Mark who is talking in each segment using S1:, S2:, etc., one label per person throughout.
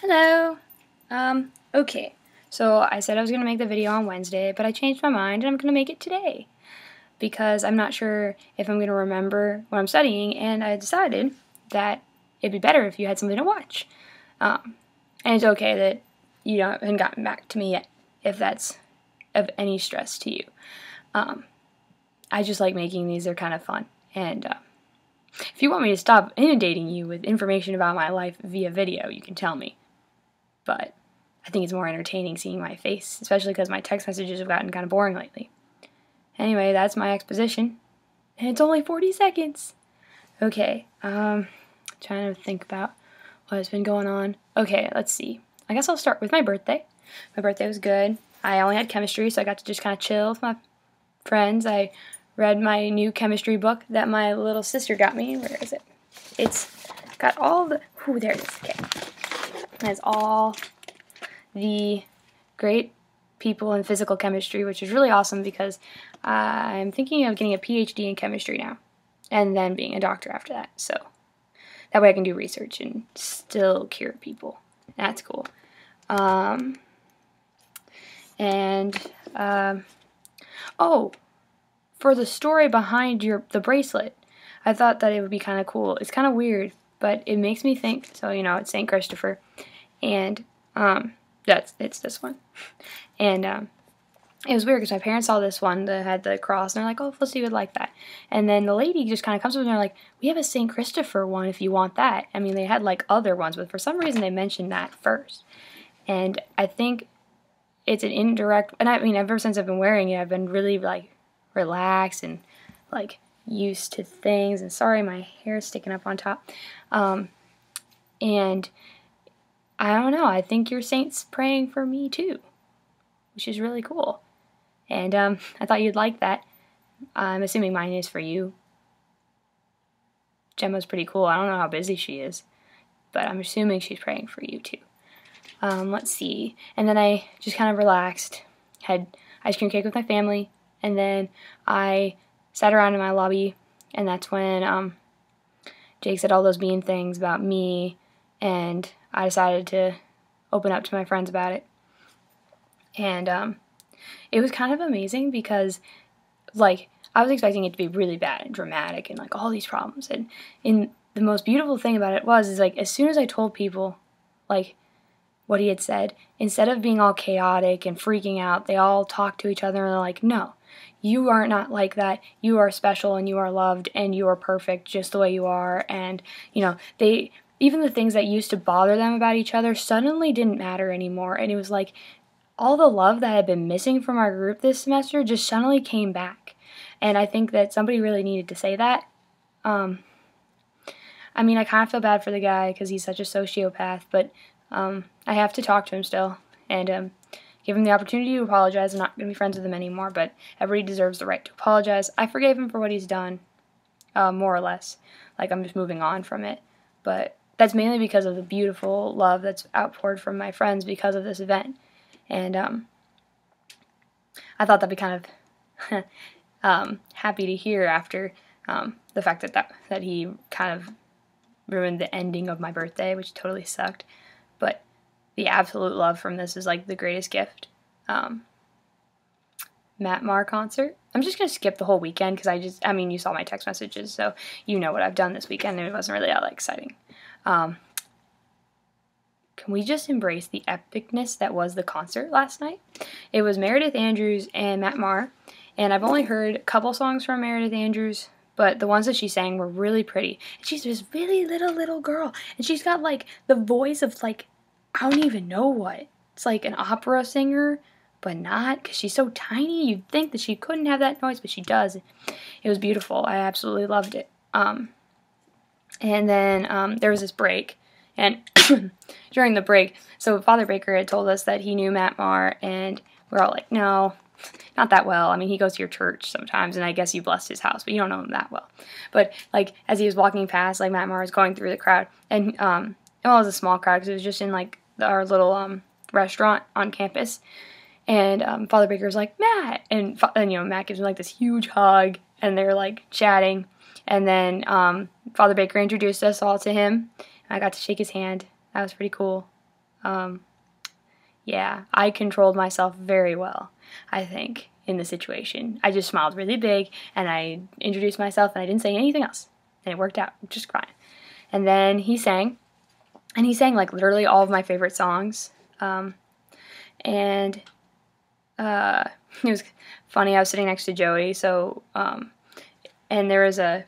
S1: Hello. Okay. So I said I was going to make the video on Wednesday, but I changed my mind and I'm going to make it today because I'm not sure if I'm going to remember what I'm studying, and I decided that it'd be better if you had something to watch. And it's okay that you haven't gotten back to me yet if that's of any stress to you. I just like making these. They're kind of fun. And if you want me to stop inundating you with information about my life via video, you can tell me. But I think it's more entertaining seeing my face, especially because my text messages have gotten kind of boring lately. Anyway, that's my exposition, and it's only 40 seconds. Okay, trying to think about what has been going on. Okay, let's see. I guess I'll start with my birthday. My birthday was good. I only had chemistry, so I got to just kind of chill with my friends. I read my new chemistry book that my little sister got me. Where is it? It's got all the... Ooh, there it is. Okay. It has all the great people in physical chemistry, which is really awesome because I'm thinking of getting a PhD in chemistry now and then being a doctor after that. So that way I can do research and still cure people. That's cool. Oh, for the story behind the bracelet, I thought that it would be kind of cool. It's kind of weird, but it makes me think. So, it's St. Christopher, and it's this one. And it was weird because my parents saw this one that had the cross, and they're like, oh, let's see, you would like that. And then the lady just kind of comes up and they're like, we have a St. Christopher one if you want that. I mean, they had like other ones, but for some reason they mentioned that first. And I think it's an indirect, and I mean, ever since I've been wearing it, I've been really like relaxed and like used to things. And sorry, my hair is sticking up on top. And I don't know, I think your saint's praying for me too, which is really cool. And I thought you'd like that. I'm assuming mine is for you. Gemma's pretty cool. I don't know how busy she is, but I'm assuming she's praying for you too. Let's see. And then I just kind of relaxed, had ice cream cake with my family, and then I sat around in my lobby, and that's when Jake said all those mean things about me, and I decided to open up to my friends about it. And it was kind of amazing because, like, I was expecting it to be really bad and dramatic and, like, all these problems. And the most beautiful thing about it is, like, as soon as I told people, like, what he had said, instead of being all chaotic and freaking out, they all talked to each other and they're like, no, you are not like that. You are special and you are loved and you are perfect just the way you are. And, even the things that used to bother them about each other suddenly didn't matter anymore. And it was like all the love that had been missing from our group this semester just suddenly came back. And I think that somebody really needed to say that. I mean, I kind of feel bad for the guy because he's such a sociopath, but I have to talk to him still and give him the opportunity to apologize. I'm not going to be friends with him anymore, but everybody deserves the right to apologize. I forgave him for what he's done, more or less. Like, I'm just moving on from it. But that's mainly because of the beautiful love that's outpoured from my friends because of this event. And I thought that'd be kind of happy to hear after the fact that he kind of ruined the ending of my birthday, which totally sucked. But the absolute love from this is like the greatest gift. Maher concert. I'm just going to skip the whole weekend because you saw my text messages, so you know what I've done this weekend, and it wasn't really that exciting. Can we just embrace the epicness that was the concert last night? It was Meredith Andrews and Maher, and I've only heard a couple songs from Meredith Andrews, but the ones that she sang were really pretty. And she's this really little girl, and she's got like the voice of like, I don't even know what. It's like an opera singer, but not, because she's so tiny. You'd think that she couldn't have that noise, but she does. It was beautiful. I absolutely loved it. And then there was this break, and during the break, so Father Baker had told us that he knew Maher, and we're all like, no, not that well. I mean, he goes to your church sometimes, and I guess you blessed his house, but you don't know him that well. But, like, as he was walking past, like, Maher was going through the crowd, and, well, it was a small crowd, because it was just in, like, our little restaurant on campus, and Father Baker was like, Matt, and Matt gives him, like, this huge hug, and they're, like, chatting. And then Father Baker introduced us all to him. I got to shake his hand. That was pretty cool. Yeah, I controlled myself very well, I think, in the situation. I just smiled really big, and I introduced myself, and I didn't say anything else. And it worked out, just fine. And then he sang, and he sang, like, literally all of my favorite songs. And it was funny, I was sitting next to Joey, so, and there was a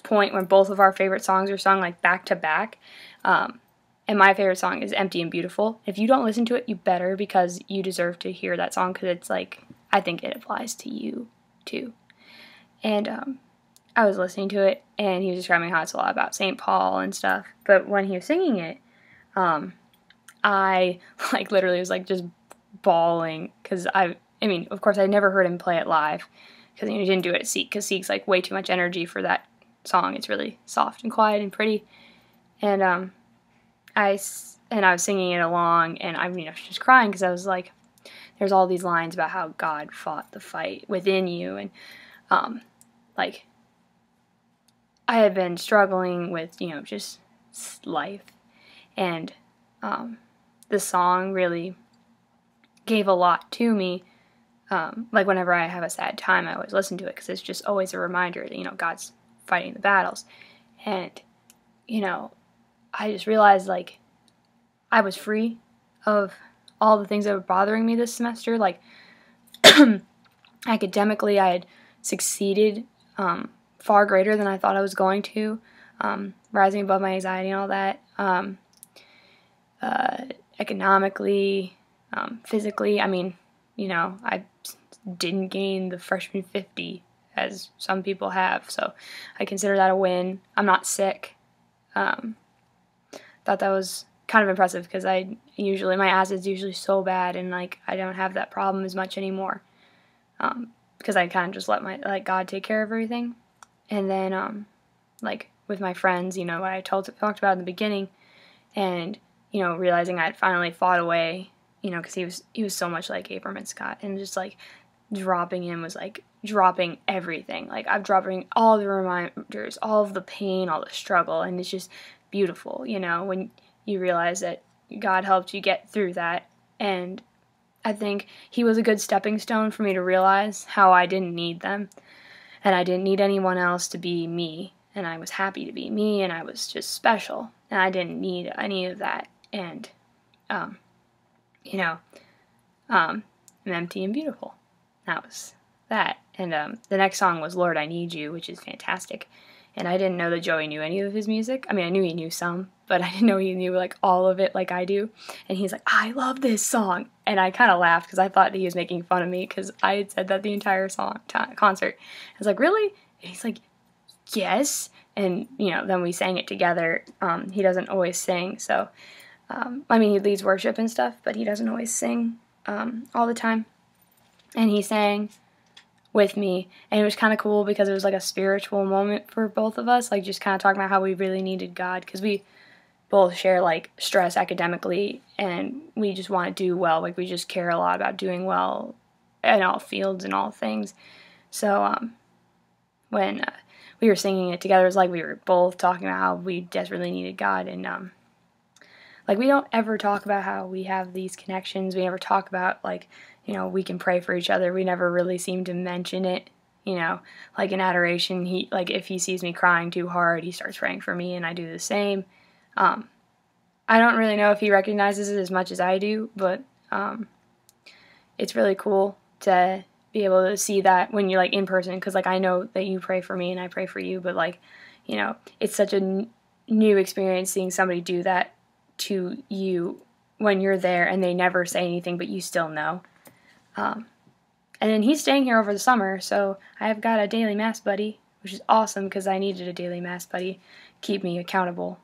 S1: point when both of our favorite songs were sung, like, back to back. And my favorite song is Empty and Beautiful. If you don't listen to it, you better, because you deserve to hear that song, because it's like, I think it applies to you too. And I was listening to it, and he was describing how it's a lot about St. Paul and stuff. But when he was singing it, I like literally was like just bawling, because I mean, of course, I never heard him play it live, because he didn't do it at Seek, because Seek's like way too much energy for that song. It's really soft and quiet and pretty. And I was singing it along, and I was just crying, because I was like, there's all these lines about how God fought the fight within you, and like, I had been struggling with, just life, and the song really gave a lot to me. Like, whenever I have a sad time, I always listen to it, because it's just always a reminder that, God's fighting the battles. And, I just realized, like, I was free of all the things that were bothering me this semester. Like, academically, I had succeeded far greater than I thought I was going to, rising above my anxiety and all that. Economically, physically, I didn't gain the freshman 50 as some people have, so I consider that a win. I'm not sick. Thought that was kind of impressive, because my acid's usually so bad, and like, I don't have that problem as much anymore, because I kind of just let God take care of everything. And then like, with my friends, what I talked about in the beginning, and realizing I had finally fought away, because he was so much like Abram and Scott, and just like dropping him was like dropping everything. Like, I'm dropping all the reminders, all of the pain, all the struggle, and it's just beautiful, when you realize that God helped you get through that. And I think he was a good stepping stone for me to realize how I didn't need them, and I didn't need anyone else to be me, and I was happy to be me, and I was just special, and I didn't need any of that. And I'm empty and beautiful. That was that. And the next song was Lord, I Need You, which is fantastic. And I didn't know that Joey knew any of his music. I mean, I knew he knew some, but I didn't know he knew, like, all of it like I do. And he's like, I love this song. And I kind of laughed, because I thought that he was making fun of me, because I had said that the entire concert. I was like, really? And he's like, yes. And, then we sang it together. He doesn't always sing, so, he leads worship and stuff, but he doesn't always sing all the time. And he sang with me, and it was kind of cool, because it was like a spiritual moment for both of us, like, just kind of talking about how we really needed God, because we both share, like, stress academically, and we just want to do well. Like, we just care a lot about doing well in all fields and all things. So when we were singing it together, it was like we were both talking about how we desperately needed God. And like, we don't ever talk about how we have these connections. We never talk about, like, we can pray for each other. We never really seem to mention it, like in adoration. If he sees me crying too hard, he starts praying for me, and I do the same. I don't really know if he recognizes it as much as I do, but it's really cool to be able to see that when you're, like, in person, because, like, I know that you pray for me and I pray for you, but, like, it's such a new experience seeing somebody do that to you when you're there, and they never say anything, but you still know. And then he's staying here over the summer, so I've got a daily mass buddy, which is awesome, because I needed a daily mass buddy to keep me accountable.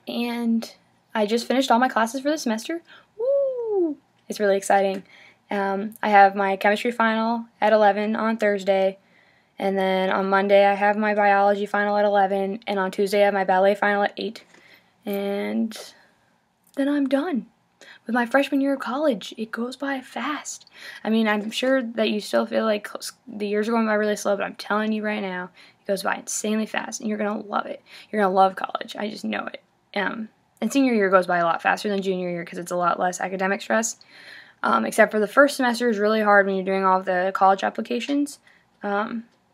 S1: And I just finished all my classes for the semester. Woo! It's really exciting. I have my chemistry final at 11 on Thursday, and then on Monday I have my biology final at 11, and on Tuesday I have my ballet final at 8. And then I'm done with my freshman year of college. It goes by fast. I'm sure that you still feel like the years are going by really slow, but I'm telling you right now, it goes by insanely fast, and you're going to love it. You're going to love college. I just know it. And senior year goes by a lot faster than junior year because it's a lot less academic stress. Except for the first semester is really hard when you're doing all of the college applications.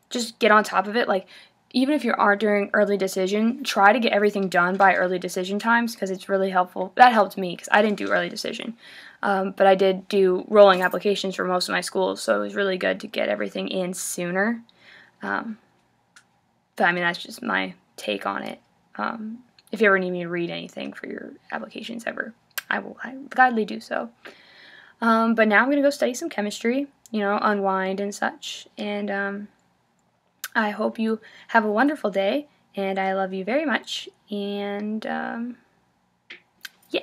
S1: Just get on top of it. Like, even if you aren't doing early decision, try to get everything done by early decision times because it's really helpful. That helped me because I didn't do early decision. But I did do rolling applications for most of my schools, so it was really good to get everything in sooner. But I mean, that's just my take on it. If you ever need me to read anything for your applications ever, I will gladly do so. But now I'm going to go study some chemistry, unwind and such. And I hope you have a wonderful day, and I love you very much. And yeah.